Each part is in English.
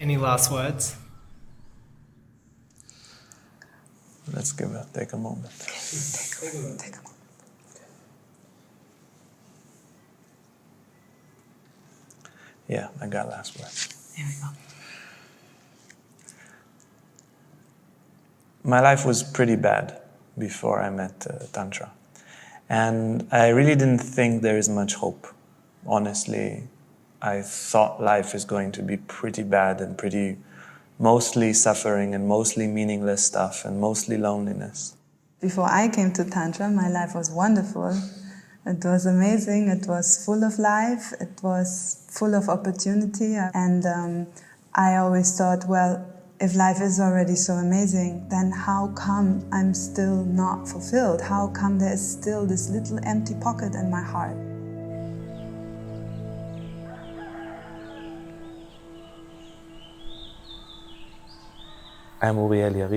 Any last words? Let's take a moment. Take a moment. Yeah, I got last words. Here we go. My life was pretty bad before I met Tantra. And I really didn't think there is much hope. Honestly, I thought life is going to be pretty bad and pretty mostly suffering and mostly meaningless stuff and mostly loneliness. Before I came to Tantra, my life was wonderful. It was amazing, it was full of life, it was full of opportunity. And I always thought, well, if life is already so amazing, then how come I'm still not fulfilled? How come there's still this little empty pocket in my heart? I'm Uriel and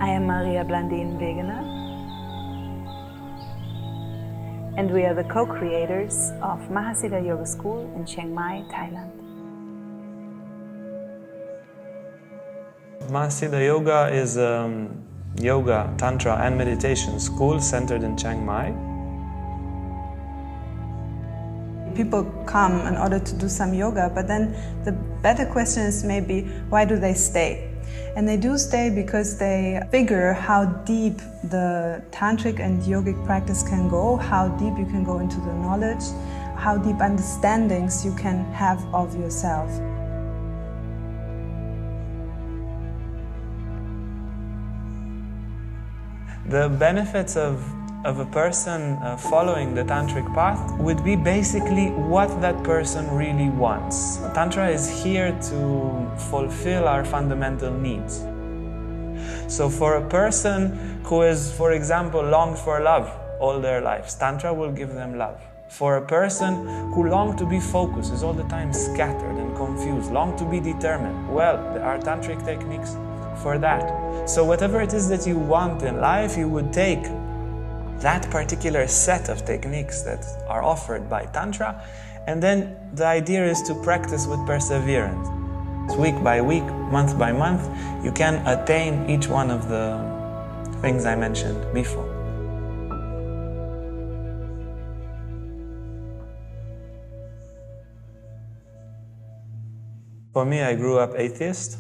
I am Blandine Wegener, and we are the co-creators of Mahasiddha Yoga School in Chiang Mai, Thailand. Mahasiddha Yoga is a yoga, tantra and meditation school centered in Chiang Mai. People come in order to do some yoga, but then the better question is maybe, why do they stay? And they do stay because they figure how deep the tantric and yogic practice can go, how deep you can go into the knowledge, how deep understandings you can have of yourself. The benefits of a person following the tantric path would be basically what that person really wants. Tantra is here to fulfill our fundamental needs. So for a person who is, for example, longed for love all their lives, Tantra will give them love. For a person who longs to be focused, is all the time scattered and confused, long to be determined, well, there are tantric techniques for that. So whatever it is that you want in life, you would take that particular set of techniques that are offered by Tantra, and then the idea is to practice with perseverance. Week by week, month by month, you can attain each one of the things I mentioned before. For me, I grew up atheist.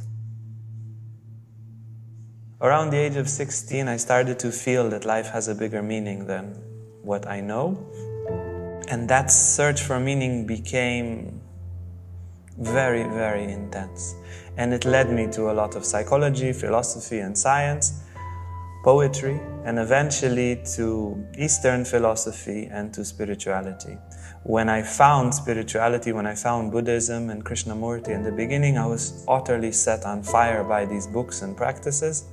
Around the age of 16, I started to feel that life has a bigger meaning than what I know. And that search for meaning became very, very intense. And it led me to a lot of psychology, philosophy and science, poetry, and eventually to Eastern philosophy and to spirituality. When I found spirituality, when I found Buddhism and Krishnamurti in the beginning, I was utterly set on fire by these books and practices,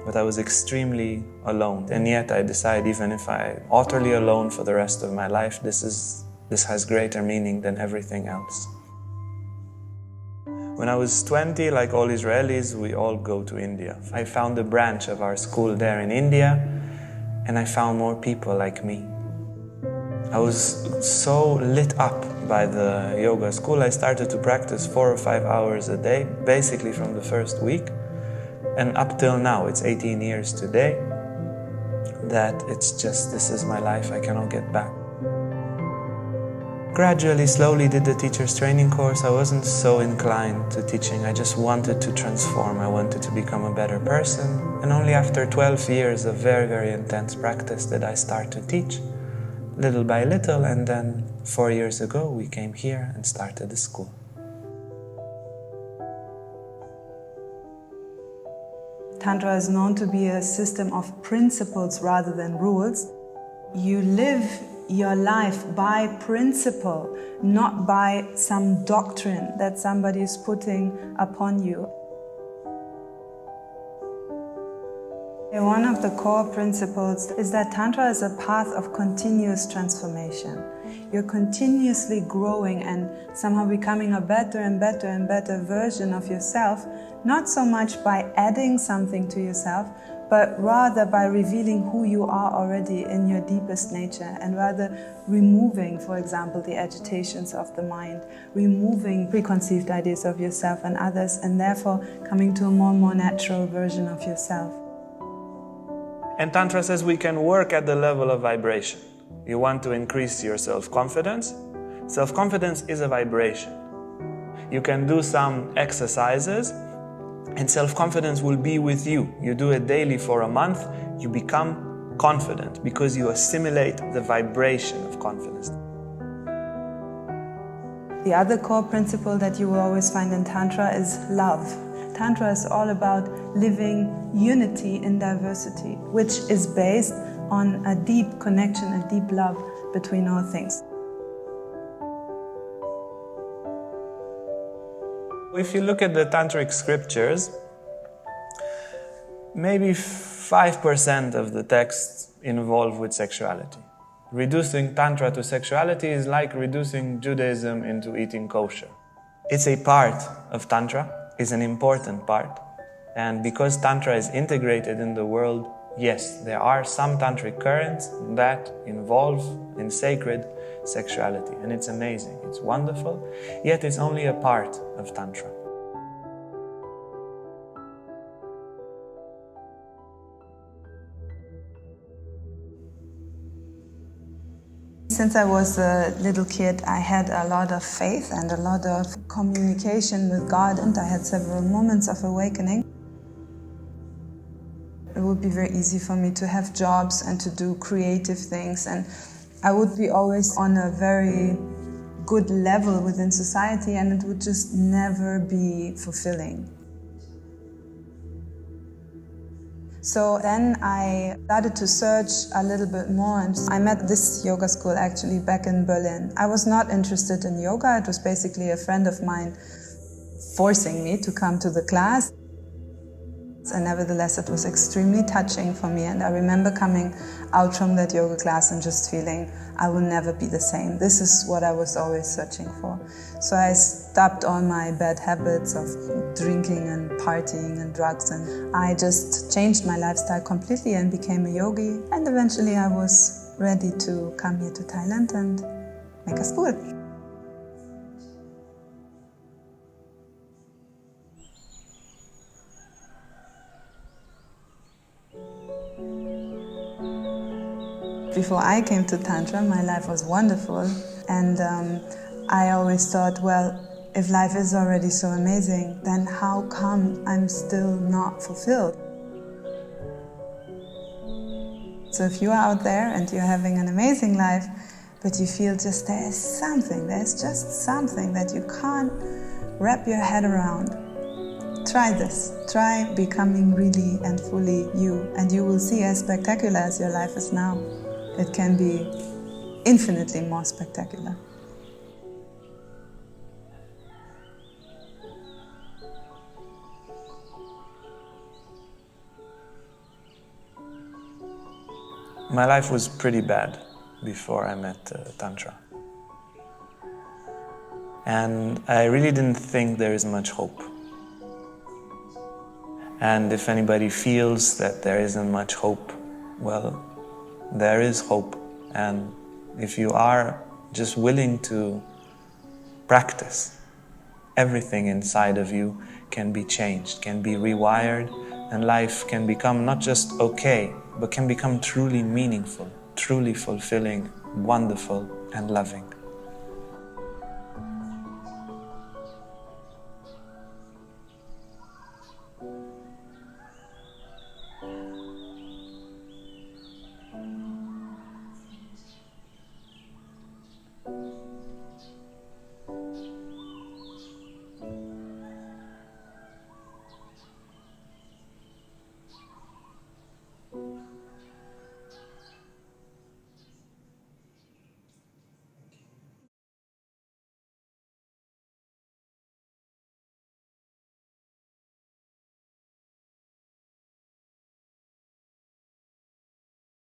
but I was extremely alone. And yet I decided, even if I'm utterly alone for the rest of my life, this has greater meaning than everything else. When I was 20, like all Israelis, we all go to India. I found a branch of our school there in India, and I found more people like me. I was so lit up by the yoga school, I started to practice 4 or 5 hours a day, basically from the first week. And up till now, it's 18 years today, that it's just, this is my life, I cannot get back. Gradually, slowly did the teacher's training course. I wasn't so inclined to teaching. I just wanted to transform. I wanted to become a better person. And only after 12 years of very, very intense practice did I start to teach, little by little. And then 4 years ago, we came here and started the school. Tantra is known to be a system of principles rather than rules. You live your life by principle, not by some doctrine that somebody is putting upon you. One of the core principles is that Tantra is a path of continuous transformation. You're continuously growing and somehow becoming a better and better and better version of yourself, not so much by adding something to yourself, but rather by revealing who you are already in your deepest nature, and rather removing, for example, the agitations of the mind, removing preconceived ideas of yourself and others, and therefore coming to a more natural version of yourself. And Tantra says we can work at the level of vibration. You want to increase your self-confidence? Self-confidence is a vibration. You can do some exercises and self-confidence will be with you. You do it daily for a month, you become confident because you assimilate the vibration of confidence. The other core principle that you will always find in Tantra is love. Tantra is all about living unity in diversity, which is based on a deep connection, a deep love between all things. If you look at the tantric scriptures, maybe 5% of the texts involve with sexuality. Reducing Tantra to sexuality is like reducing Judaism into eating kosher. It's a part of Tantra, it's an important part. And because Tantra is integrated in the world, yes, there are some tantric currents that involve in sacred sexuality. And it's amazing, it's wonderful, yet it's only a part of Tantra. Since I was a little kid, I had a lot of faith and a lot of communication with God, and I had several moments of awakening. It would be very easy for me to have jobs and to do creative things, and I would be always on a very good level within society, and it would just never be fulfilling. So then I started to search a little bit more, and I met this yoga school actually back in Berlin. I was not interested in yoga, it was basically a friend of mine forcing me to come to the class. And nevertheless, it was extremely touching for me, and I remember coming out from that yoga class and just feeling I will never be the same. This is what I was always searching for. So I stopped all my bad habits of drinking and partying and drugs, and I just changed my lifestyle completely and became a yogi. And eventually I was ready to come here to Thailand and make a school. Before I came to Tantra, my life was wonderful, and I always thought, well, if life is already so amazing, then how come I'm still not fulfilled? So if you are out there and you're having an amazing life, but you feel just there's just something that you can't wrap your head around, try this. Try becoming really and fully you, and you will see as spectacular as your life is now. It can be infinitely more spectacular. My life was pretty bad before I met Tantra. And I really didn't think there is much hope. And if anybody feels that there isn't much hope, well, there is hope, and if you are just willing to practice, everything inside of you can be changed, can be rewired, and life can become not just okay, but can become truly meaningful, truly fulfilling, wonderful, and loving.